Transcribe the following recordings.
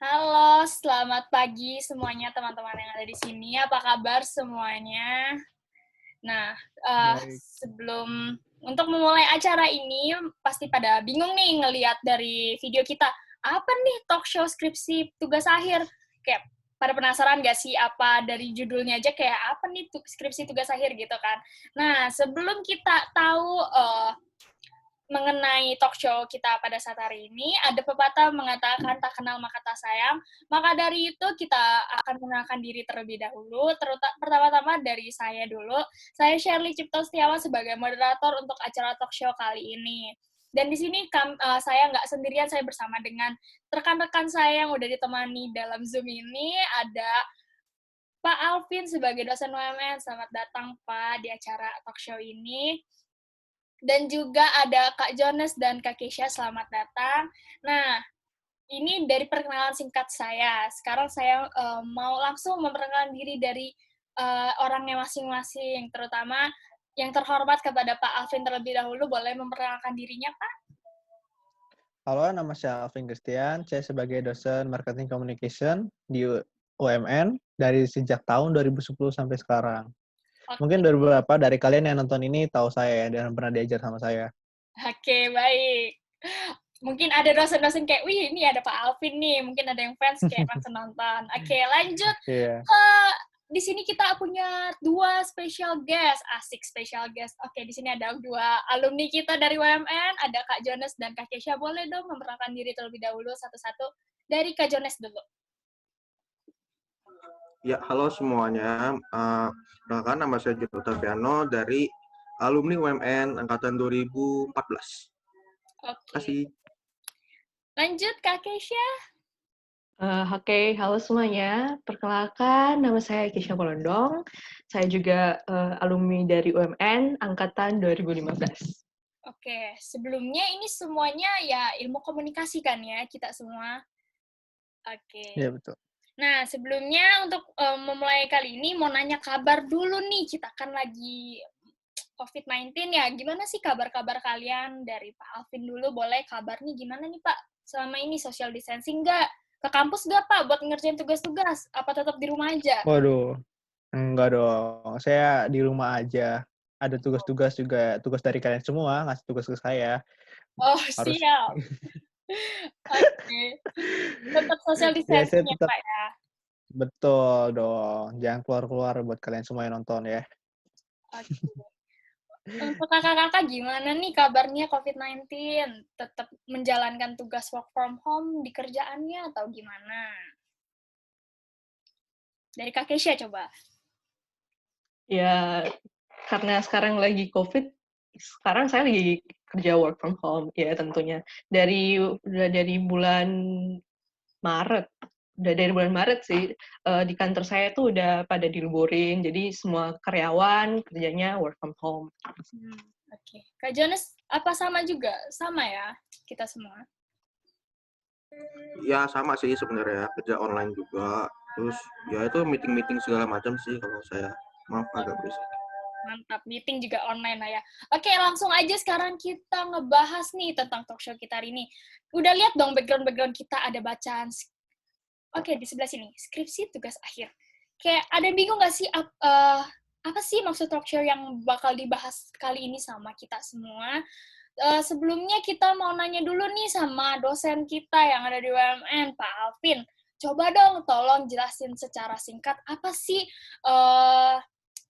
Halo, selamat pagi semuanya teman-teman yang ada di sini. Apa kabar semuanya? Nah, Baik. sebelum untuk memulai acara ini, pasti pada bingung nih ngelihat dari video kita. Apa nih talk show skripsi tugas akhir? Kayak pada penasaran gak sih apa dari judulnya aja kayak apa nih skripsi tugas akhir gitu kan? Nah, sebelum kita tahu mengenai talk show kita pada saat hari ini, ada pepatah mengatakan tak kenal maka tak sayang. Maka dari itu kita akan mengenalkan diri terlebih dahulu. Pertama-tama dari saya dulu. Saya Shirley Cipto Setiawan sebagai moderator untuk acara talk show kali ini. Dan di sini saya nggak sendirian, saya bersama dengan rekan-rekan saya yang udah ditemani dalam Zoom ini. Ada Pak Alvin sebagai dosen UMN. Selamat datang Pak di acara talk show ini. Dan juga ada Kak Jonas dan Kak Keisha, selamat datang. Nah, ini dari perkenalan singkat saya. Sekarang saya mau langsung memperkenalkan diri dari orangnya masing-masing, terutama yang terhormat kepada Pak Alvin terlebih dahulu. Boleh memperkenalkan dirinya, Pak? Halo, nama saya Alvin Christian. Saya sebagai dosen Marketing Communication di UMN dari sejak tahun 2010 sampai sekarang. Oke, Mungkin beberapa dari kalian yang nonton ini tahu saya ya, dan pernah diajar sama saya. oke, baik. Mungkin ada dosen-dosen kayak, wih, ini ada Pak Alvin nih. Mungkin ada yang fans kayak langsung nonton. Oke, lanjut Iya. ke di sini kita punya dua special guest, asik special guest. Oke, di sini ada dua alumni kita dari UMN, ada Kak Jonas dan Kak Kesha. Boleh dong memperkenalkan diri terlebih dahulu satu-satu. Dari Kak Jonas dulu. Ya, halo semuanya. Perkenalkan nama saya Joko Taviano dari alumni UMN angkatan 2014. Terima Oke. kasih. Lanjut Kak Kesha. Oke, halo semuanya. Perkenalkan, nama saya Keisha Polondong. Saya juga alumni dari UMN angkatan 2015. Oke, sebelumnya ini semuanya ya ilmu komunikasi kan ya, kita semua. Oke. Iya, betul. Nah, sebelumnya untuk memulai kali ini mau nanya kabar dulu nih. Kita kan lagi COVID-19 ya. Gimana sih kabar-kabar kalian? Dari Pak Alvin dulu, boleh kabarnya gimana nih Pak? Selama ini social distancing nggak? Ke kampus nggak Pak buat ngerjain tugas-tugas? Apa tetap di rumah aja? Waduh, enggak dong. Saya di rumah aja. Ada tugas-tugas juga, tugas dari kalian semua, ngasih tugas ke saya. Oh, Harus, siap. Oke. Tetap social ya saya distancing ya tetap, Pak ya? betul dong. Jangan keluar-keluar buat kalian semua yang nonton ya. Oke. Untuk kakak-kakak gimana nih kabarnya COVID-19? Tetap menjalankan tugas work from home di kerjaannya atau gimana? Dari Kak Kesha coba. Ya, karena sekarang lagi COVID, sekarang saya lagi kerja work from home, ya tentunya. Udah dari bulan Maret. Udah dari bulan Maret sih, di kantor saya tuh udah pada diliburin, jadi semua karyawan kerjanya work from home. Oke. Kak Jonas, apa sama juga? Sama ya, kita semua. Ya, sama sih sebenarnya, kerja online juga. Terus ya itu meeting-meeting segala macam sih kalau saya. Maaf agak berisik. Mantap, meeting juga online lah ya. Oke, langsung aja sekarang kita ngebahas nih tentang talk show kita hari ini. Udah lihat dong background-background kita ada bacaan. Oke, di sebelah sini, skripsi tugas akhir. Kayak ada yang bingung nggak sih apa sih maksud talk show yang bakal dibahas kali ini sama kita semua? Sebelumnya kita mau nanya dulu nih sama dosen kita yang ada di UMN, Pak Alvin. Coba dong tolong jelasin secara singkat apa sih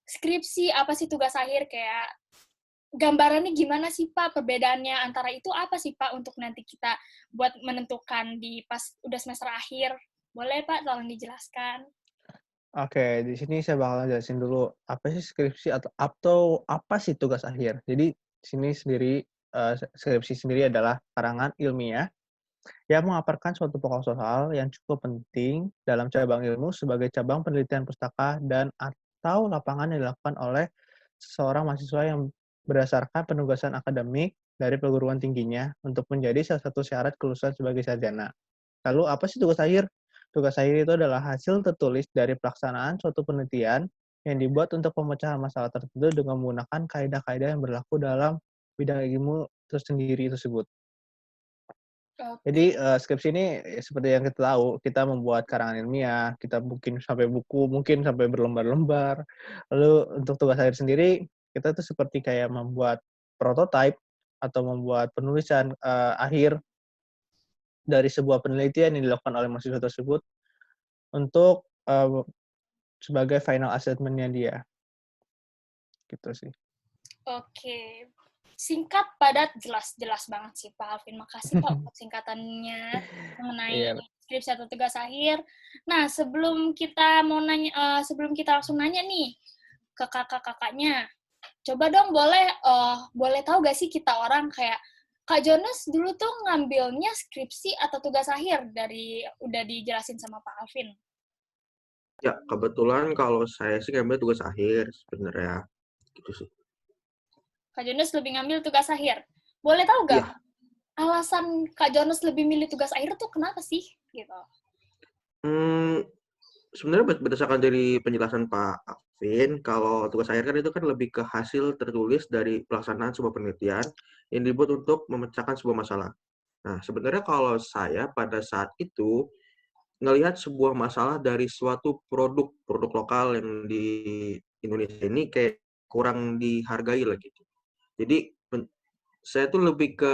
skripsi, apa sih tugas akhir, kayak gambarannya gimana sih Pak, perbedaannya antara itu apa sih Pak untuk nanti kita buat menentukan di pas udah semester akhir. Boleh Pak tolong dijelaskan? Oke, di sini saya bakal jelasin dulu apa sih skripsi atau apa sih tugas akhir. Jadi di sini sendiri skripsi sendiri adalah karangan ilmiah yang memaparkan suatu pokok soal yang cukup penting dalam cabang ilmu sebagai cabang penelitian pustaka dan atau lapangan yang dilakukan oleh seseorang mahasiswa yang berdasarkan penugasan akademik dari perguruan tingginya untuk menjadi salah satu syarat kelulusan sebagai sarjana. Lalu apa sih tugas akhir? Tugas akhir itu adalah hasil tertulis dari pelaksanaan suatu penelitian yang dibuat untuk pemecahan masalah tertentu dengan menggunakan kaidah-kaidah yang berlaku dalam bidang ilmu tersendiri tersebut. Jadi skripsi ini seperti yang kita tahu, kita membuat karangan ilmiah, kita bikin sampai buku, mungkin sampai berlembar-lembar. Lalu untuk tugas akhir sendiri, kita tuh seperti kayak membuat prototype atau membuat penulisan akhir dari sebuah penelitian yang dilakukan oleh mahasiswa tersebut untuk sebagai final assessment-nya dia. Gitu sih. Oke. Singkat, padat, jelas banget sih Pak Alvin. Makasih Pak untuk singkatannya mengenai skripsi atau tugas akhir. Nah, sebelum kita langsung nanya nih ke kakak-kakaknya, coba dong boleh tahu gak sih kita orang kayak Kak Jonas dulu tuh ngambilnya skripsi atau tugas akhir udah dijelasin sama Pak Alvin. Ya, kebetulan kalau saya sih ngambil tugas akhir sebenarnya. Gitu sih. Kak Jonas lebih ngambil tugas akhir. Boleh tahu gak? Iya. Alasan Kak Jonas lebih milih tugas akhir tuh kenapa sih? Gitu. Sebenarnya berdasarkan dari penjelasan Pak Alvin, kalau tugas akhir kan itu kan lebih ke hasil tertulis dari pelaksanaan sebuah penelitian yang dibuat untuk memecahkan sebuah masalah. Nah, sebenarnya kalau saya pada saat itu ngelihat sebuah masalah dari suatu produk lokal yang di Indonesia ini kayak kurang dihargai lah gitu. Jadi saya tuh lebih ke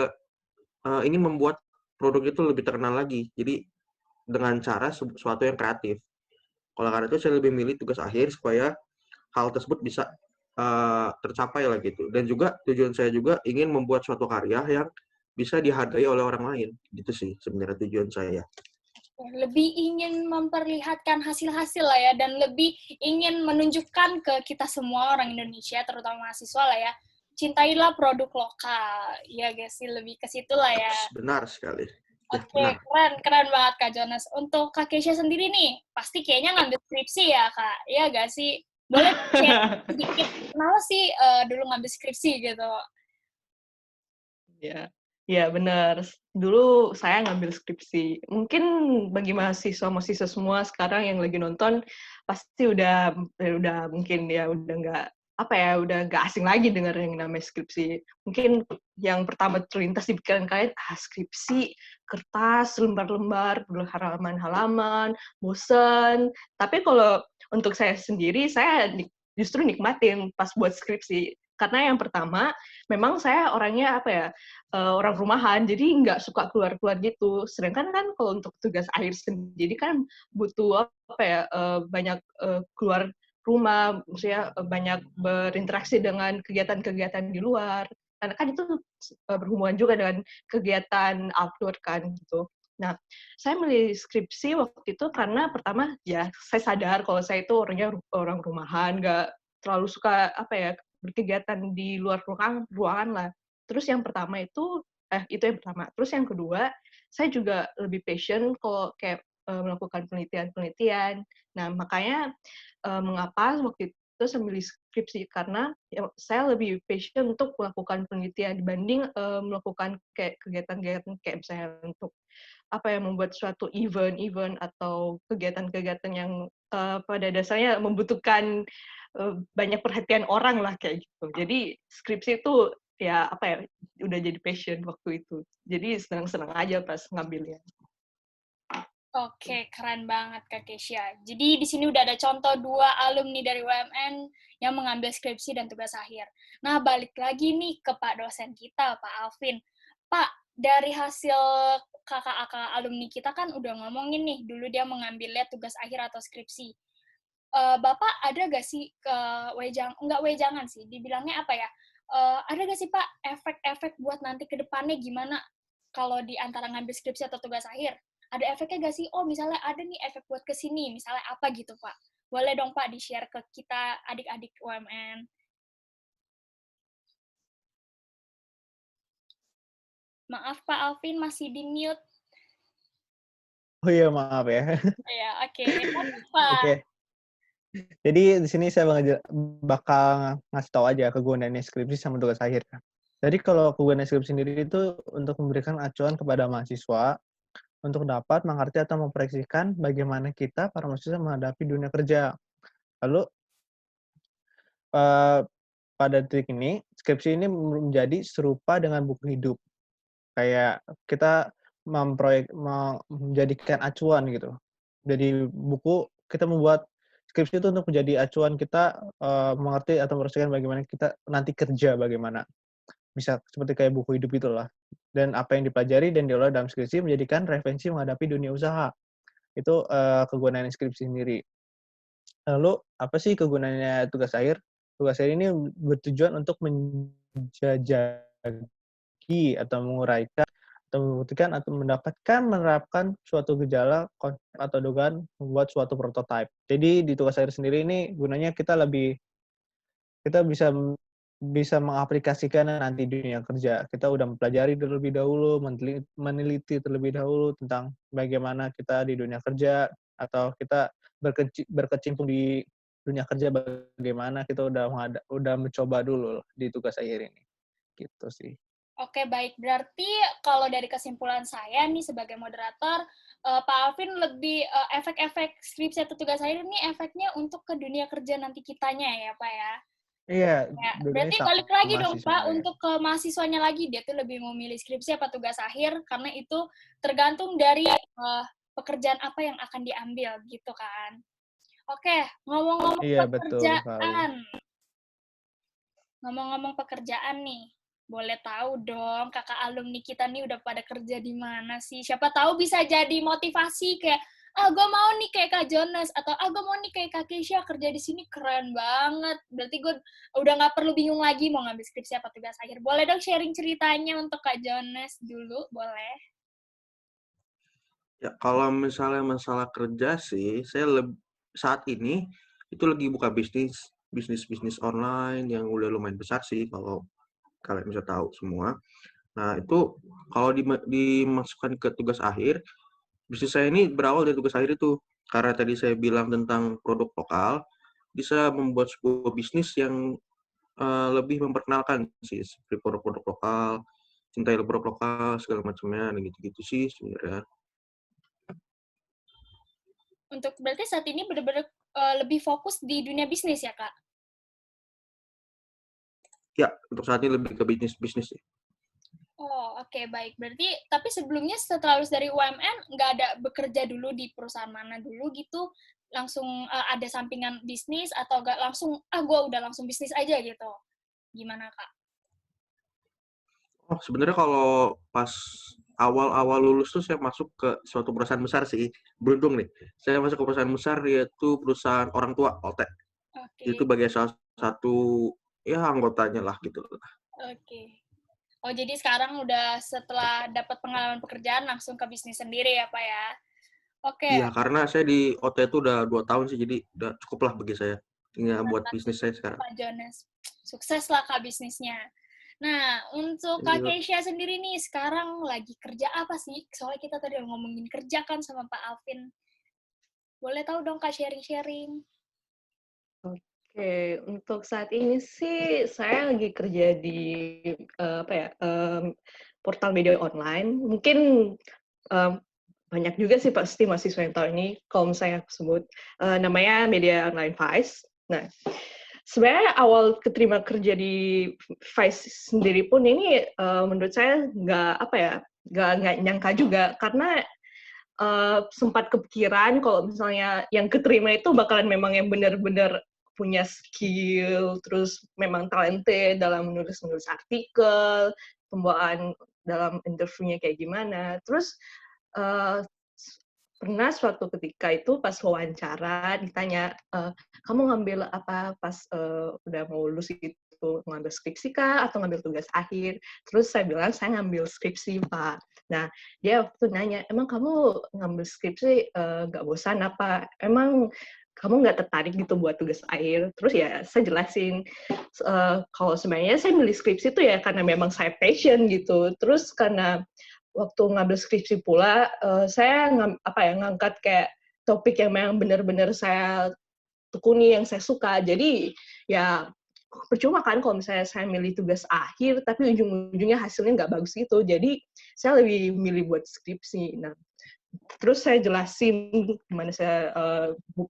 ini membuat produk itu lebih terkenal lagi. Jadi dengan cara sesuatu yang kreatif. Oleh karena itu saya lebih milih tugas akhir supaya hal tersebut bisa tercapai lah gitu. Dan juga tujuan saya juga ingin membuat suatu karya yang bisa dihargai oleh orang lain. Gitu sih sebenarnya tujuan saya. Lebih ingin memperlihatkan hasil-hasil lah ya, dan lebih ingin menunjukkan ke kita semua orang Indonesia, terutama mahasiswa lah ya, cintailah produk lokal. Ya guys sih, lebih ke situ lah ya. Benar sekali. Ya, Oke, benar. keren banget Kak Jonas. Untuk Kak Keisha sendiri nih, pasti kayaknya ngambil skripsi ya Kak? Iya gak sih? Boleh share sedikit, kenapa sih dulu ngambil skripsi gitu? Ya, benar. Dulu saya ngambil skripsi. Mungkin bagi mahasiswa semua sekarang yang lagi nonton pasti udah mungkin ya udah nggak asing lagi dengar yang namanya skripsi. Mungkin yang pertama terlintas di pikiran kalian, skripsi, kertas, lembar-lembar, halaman-halaman, bosen. Tapi kalau untuk saya sendiri, saya justru nikmatin pas buat skripsi. Karena yang pertama, memang saya orangnya orang rumahan, jadi nggak suka keluar-keluar gitu. Sedangkan kan kalau untuk tugas akhir sendiri kan butuh banyak keluar rumah, maksudnya banyak berinteraksi dengan kegiatan-kegiatan di luar. Karena kan itu berhubungan juga dengan kegiatan outdoor kan gitu. Nah, saya milih skripsi waktu itu karena pertama ya saya sadar kalau saya itu orangnya orang rumahan, nggak terlalu suka berkegiatan di luar ruangan lah. Terus yang pertama itu yang pertama. Terus yang kedua, saya juga lebih passion kalau kayak melakukan penelitian. Nah, makanya mengapa waktu itu saya milih skripsi karena saya lebih passion untuk melakukan penelitian dibanding melakukan kayak kegiatan-kegiatan kayak misalnya untuk membuat suatu event atau kegiatan-kegiatan yang pada dasarnya membutuhkan banyak perhatian orang lah kayak gitu. Jadi skripsi itu udah jadi passion waktu itu. Jadi senang-senang aja pas ngambilnya. Oke, keren banget Kak Keisha. Jadi di sini udah ada contoh 2 alumni dari UMN yang mengambil skripsi dan tugas akhir. Nah, balik lagi nih ke Pak dosen kita, Pak Alvin. Pak, dari hasil kakak-kakak alumni kita kan udah ngomongin nih, dulu dia mengambilnya tugas akhir atau skripsi. Bapak ada gak sih nggak wejangan sih, dibilangnya apa ya? Ada gak sih Pak efek-efek buat nanti ke depannya gimana kalau di antara ngambil skripsi atau tugas akhir? Ada efeknya gak sih? Oh, misalnya ada nih efek buat kesini, misalnya apa gitu Pak? Boleh dong Pak di-share ke kita adik-adik UMN. Maaf Pak Alvin, masih di mute. Oh iya, maaf ya. Ya, oke. Pak. Oke. Jadi di sini saya bakal ngasih tahu aja kegunaannya skripsi sama tugas akhir. Jadi kalau kegunaan skripsi sendiri itu untuk memberikan acuan kepada mahasiswa untuk dapat mengerti atau memproyeksikan bagaimana kita para mahasiswa menghadapi dunia kerja. Lalu pada titik ini skripsi ini menjadi serupa dengan buku hidup. Kayak kita menjadikan acuan gitu. Jadi buku kita membuat skripsi itu untuk menjadi acuan kita mengerti atau merasakan bagaimana kita nanti kerja bagaimana. Bisa seperti kayak buku hidup itulah. Dan apa yang dipelajari dan diolah dalam skripsi menjadikan referensi menghadapi dunia usaha. Itu kegunaan skripsi sendiri. Lalu apa sih kegunaannya tugas akhir? Tugas akhir ini bertujuan untuk menjajaki atau menguraikan atau membuktikan atau menerapkan suatu gejala, konsep atau dugaan membuat suatu prototipe. Jadi di tugas akhir sendiri ini gunanya kita bisa mengaplikasikan nanti di dunia kerja. Kita udah mempelajari terlebih dahulu, meneliti terlebih dahulu tentang bagaimana kita di dunia kerja, atau kita berkecimpung di dunia kerja bagaimana, kita udah mencoba dulu di tugas akhir ini. Gitu sih. Oke, baik. Berarti kalau dari kesimpulan saya nih sebagai moderator, Pak Alvin lebih efek-efek skripsi atau tugas akhir ini efeknya untuk ke dunia kerja nanti kitanya ya, Pak ya? Iya, Ya, berarti balik lagi dong Pak, untuk ke mahasiswanya lagi, dia tuh lebih memilih skripsi apa tugas akhir, karena itu tergantung dari pekerjaan apa yang akan diambil, gitu kan. Oke, ngomong-ngomong pekerjaan. Ngomong-ngomong pekerjaan nih, boleh tahu dong kakak alumni kita nih udah pada kerja di mana sih? Siapa tahu bisa jadi motivasi kayak, gue mau nih kayak Kak Jonas, atau gue mau nih kayak Kak Keisha, kerja di sini keren banget. Berarti gue udah nggak perlu bingung lagi mau ngambil skripsi apa tugas akhir. Boleh dong sharing ceritanya untuk Kak Jonas dulu, boleh? Ya, kalau misalnya masalah kerja sih, saya saat ini itu lagi buka bisnis online yang udah lumayan besar sih kalau kalian bisa tahu semua. Nah, itu kalau dimasukkan ke tugas akhir, bisnis saya ini berawal dari tugas akhir itu. Karena tadi saya bilang tentang produk lokal, bisa membuat sebuah bisnis yang lebih memperkenalkan sih, seperti produk-produk lokal, cintai produk lokal, segala macamnya, gitu-gitu sih sebenarnya. Untuk berarti saat ini benar-benar lebih fokus di dunia bisnis ya, Kak? Ya, untuk saat ini lebih ke bisnis sih. Oh, oke, baik. Berarti, tapi sebelumnya setelah lulus dari UMN, nggak ada bekerja dulu di perusahaan mana dulu gitu? Langsung ada sampingan bisnis, atau nggak langsung, gue udah langsung bisnis aja gitu? Gimana, Kak? Oh, sebenarnya kalau pas awal-awal lulus tuh saya masuk ke suatu perusahaan besar sih. Beruntung nih. Saya masuk ke perusahaan besar, yaitu perusahaan orang tua, OTE. Itu bagian salah satu, ya anggotanya lah gitu. Oke. Oh, jadi sekarang udah setelah dapat pengalaman pekerjaan langsung ke bisnis sendiri ya, Pak ya? Oke. Iya, karena saya di OTE itu udah 2 tahun sih, jadi udah cukup lah bagi saya. Tinggal buat bisnis saya sekarang. Pak Jonas. Sukses lah Kak bisnisnya. Nah, untuk Kak Keisha sendiri nih, sekarang lagi kerja apa sih? Soalnya kita tadi ngomongin kerja kan sama Pak Alvin. Boleh tahu dong Kak sharing-sharing? Oke, untuk saat ini sih saya lagi kerja di portal media online. Mungkin banyak juga sih pasti mahasiswa yang tahu ini. Kalau misalnya aku sebut namanya Media Online Vice. Nah, sebenarnya awal keterima kerja di Vice sendiri pun ini menurut saya nggak nyangka juga, karena sempat kepikiran kalau misalnya yang keterima itu bakalan memang yang benar-benar punya skill, terus memang talented dalam menulis artikel, pembawaan dalam interviewnya kayak gimana. Terus pernah suatu ketika itu pas wawancara ditanya, kamu ngambil apa pas udah mau lulus itu, ngambil skripsi kah atau ngambil tugas akhir? Terus saya bilang saya ngambil skripsi, Pak. Nah, dia waktu nanya, emang kamu ngambil skripsi nggak bosan apa? Emang kamu nggak tertarik gitu buat tugas akhir? Terus ya saya jelasin, kalau sebenarnya saya milih skripsi itu ya karena memang saya passion gitu. Terus karena waktu ngambil skripsi pula, saya ngangkat kayak topik yang memang benar-benar saya tekuni, yang saya suka. Jadi ya percuma kan kalau misalnya saya milih tugas akhir, tapi ujung-ujungnya hasilnya nggak bagus gitu. Jadi saya lebih milih buat skripsi. Nah, terus saya jelasin gimana saya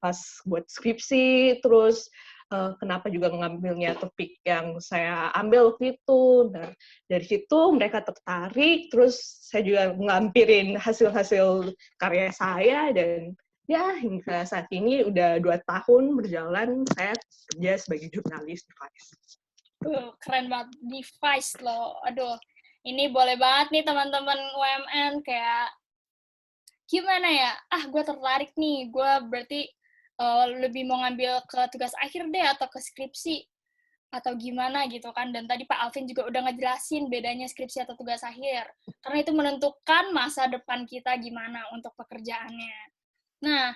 pas buat skripsi, terus kenapa juga mengambilnya topik yang saya ambil waktu itu. Nah, dari situ mereka tertarik, terus saya juga ngampirin hasil-hasil karya saya, dan ya hingga saat ini udah 2 tahun berjalan saya kerja sebagai jurnalis di Vice. Keren banget, Device loh. Aduh, ini boleh banget nih teman-teman UMN kayak gimana ya? Gue tertarik nih. Gue berarti lebih mau ngambil ke tugas akhir deh atau ke skripsi atau gimana gitu kan. Dan tadi Pak Alvin juga udah ngejelasin bedanya skripsi atau tugas akhir. Karena itu menentukan masa depan kita gimana untuk pekerjaannya. Nah,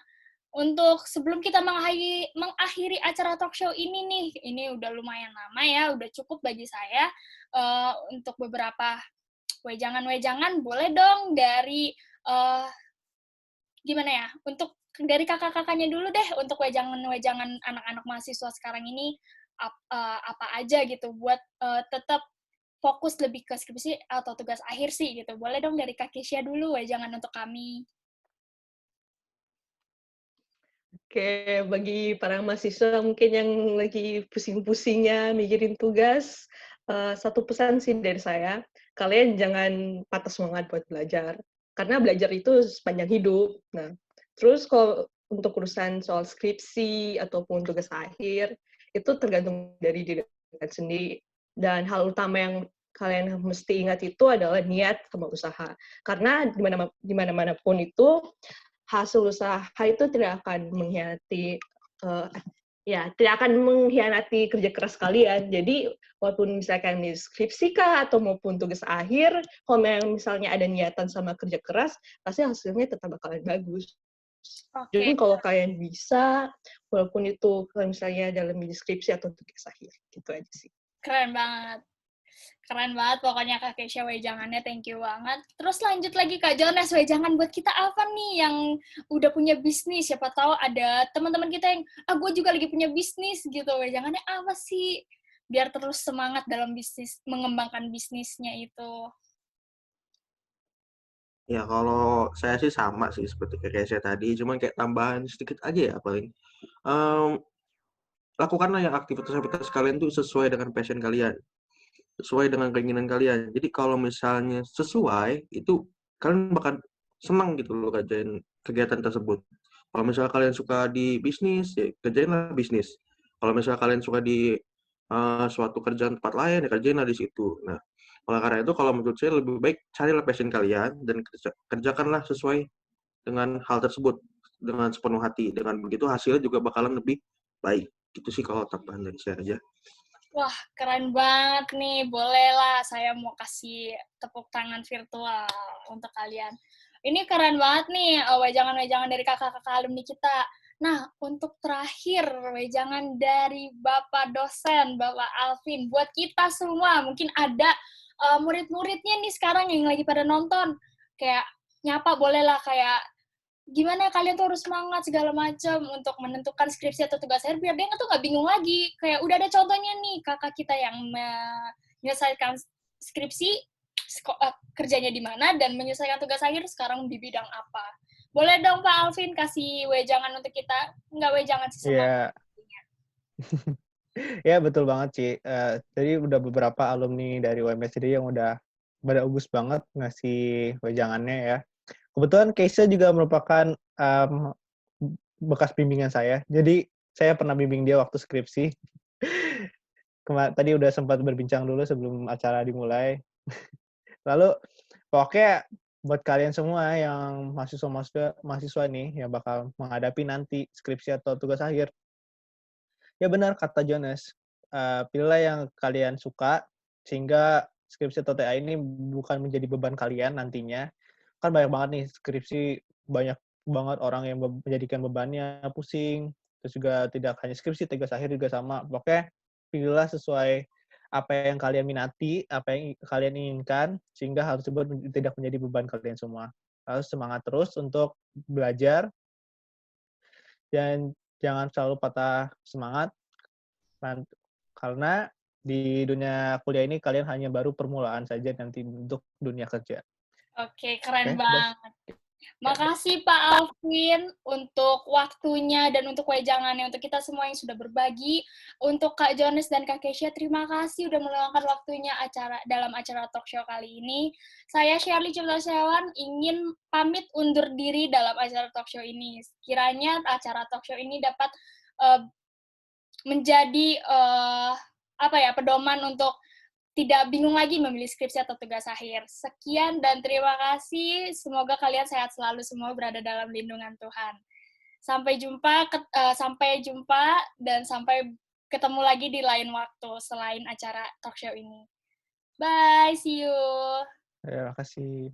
untuk sebelum kita mengakhiri acara talk show ini nih, ini udah lumayan lama ya, udah cukup bagi saya. Untuk beberapa wejangan-wejangan, boleh dong dari gimana ya, untuk dari kakak-kakaknya dulu deh, untuk wejangan-wejangan anak-anak mahasiswa sekarang ini, apa aja gitu, buat tetap fokus lebih ke skripsi atau tugas akhir sih gitu. Boleh dong dari Kak Kesya dulu, wejangan untuk kami. Oke, bagi para mahasiswa mungkin yang lagi pusing-pusingnya mikirin tugas, satu pesan sih dari saya, kalian jangan patah semangat buat belajar, karena belajar itu sepanjang hidup. Nah, terus kalau untuk urusan soal skripsi ataupun tugas akhir, itu tergantung dari diri kalian sendiri. Dan hal utama yang kalian mesti ingat itu adalah niat sama usaha. Karena dimana-mana pun itu, hasil usaha itu tidak akan mengkhianati tidak akan mengkhianati kerja keras kalian. Jadi walaupun misalkan di skripsi kah atau maupun tugas akhir, kalau misalnya ada niatan sama kerja keras, pasti hasilnya tetap bakalan bagus. Jadi kalau kalian bisa, walaupun itu misalnya dalam skripsi atau tugas akhir, gitu aja sih. Keren banget. Keren banget pokoknya Kak Kesya wejangannya, thank you banget. Terus lanjut lagi Kak Jonas, wejangan buat kita apa nih yang udah punya bisnis? Siapa tahu ada teman-teman kita yang, gue juga lagi punya bisnis gitu. Wejangannya apa sih? Biar terus semangat dalam bisnis, mengembangkan bisnisnya itu. Ya kalau saya sih sama sih seperti kayak saya tadi, cuman kayak tambahan sedikit aja ya paling. Lakukanlah yang aktivitas-aktivitas kalian tuh sesuai dengan passion kalian, sesuai dengan keinginan kalian. Jadi kalau misalnya sesuai, itu kalian bakal senang gitu loh kerjain kegiatan tersebut. Kalau misalnya kalian suka di bisnis, ya kerjainlah bisnis. Kalau misalnya kalian suka di suatu kerjaan tempat lain, ya kerjainlah di situ. Nah, oleh karena itu kalau menurut saya lebih baik carilah passion kalian dan kerjakanlah sesuai dengan hal tersebut dengan sepenuh hati. Dengan begitu hasilnya juga bakalan lebih baik. Gitu sih kalau tambahan dari saya aja. Wah, keren banget nih. Bolehlah saya mau kasih tepuk tangan virtual untuk kalian. Ini keren banget nih, wejangan-wejangan dari kakak-kakak alumni kita. Nah, untuk terakhir, wejangan dari Bapak dosen, Bapak Alvin. Buat kita semua, mungkin ada murid-muridnya nih sekarang yang lagi pada nonton. Kayak, nyapa bolehlah kayak, gimana kalian tuh harus semangat segala macam untuk menentukan skripsi atau tugas akhir biar dia tuh nggak bingung lagi. Kayak udah ada contohnya nih kakak kita yang menyelesaikan skripsi kerjanya di mana dan menyelesaikan tugas akhir sekarang di bidang apa. Boleh dong Pak Alvin kasih wejangan untuk kita? Nggak wejangan sih semangat. Ya betul banget Ci. Jadi udah beberapa alumni dari UMS sendiri yang udah bagus banget ngasih wejangannya ya. Kebetulan Keisha juga merupakan bekas bimbingan saya. Jadi saya pernah bimbing dia waktu skripsi. Tadi udah sempat berbincang dulu sebelum acara dimulai. Lalu pokoknya buat kalian semua yang mahasiswa nih yang bakal menghadapi nanti skripsi atau tugas akhir, ya benar kata Jonas, pilihlah yang kalian suka sehingga skripsi atau TA ini bukan menjadi beban kalian nantinya. Kan banyak banget nih skripsi, banyak banget orang yang menjadikan bebannya pusing, terus juga tidak hanya skripsi, tugas akhir juga sama. Pokoknya pilihlah sesuai apa yang kalian minati, apa yang kalian inginkan, sehingga hal tersebut tidak menjadi beban kalian semua. Harus semangat terus untuk belajar, dan jangan selalu patah semangat, karena di dunia kuliah ini kalian hanya baru permulaan saja nanti untuk dunia kerja. Oke, keren banget. Makasih Pak Alvin untuk waktunya dan untuk wejangannya, untuk kita semua yang sudah berbagi. Untuk Kak Jones dan Kak Kesha, terima kasih sudah meluangkan waktunya dalam acara talk show kali ini. Saya Shirley Ciptasewan ingin pamit undur diri dalam acara talk show ini. Kiranya acara talk show ini dapat menjadi pedoman untuk tidak bingung lagi memilih skripsi atau tugas akhir. Sekian dan terima kasih. Semoga kalian sehat selalu semua, berada dalam lindungan Tuhan. Sampai jumpa dan sampai ketemu lagi di lain waktu selain acara talk show ini. Bye, see you. Terima kasih.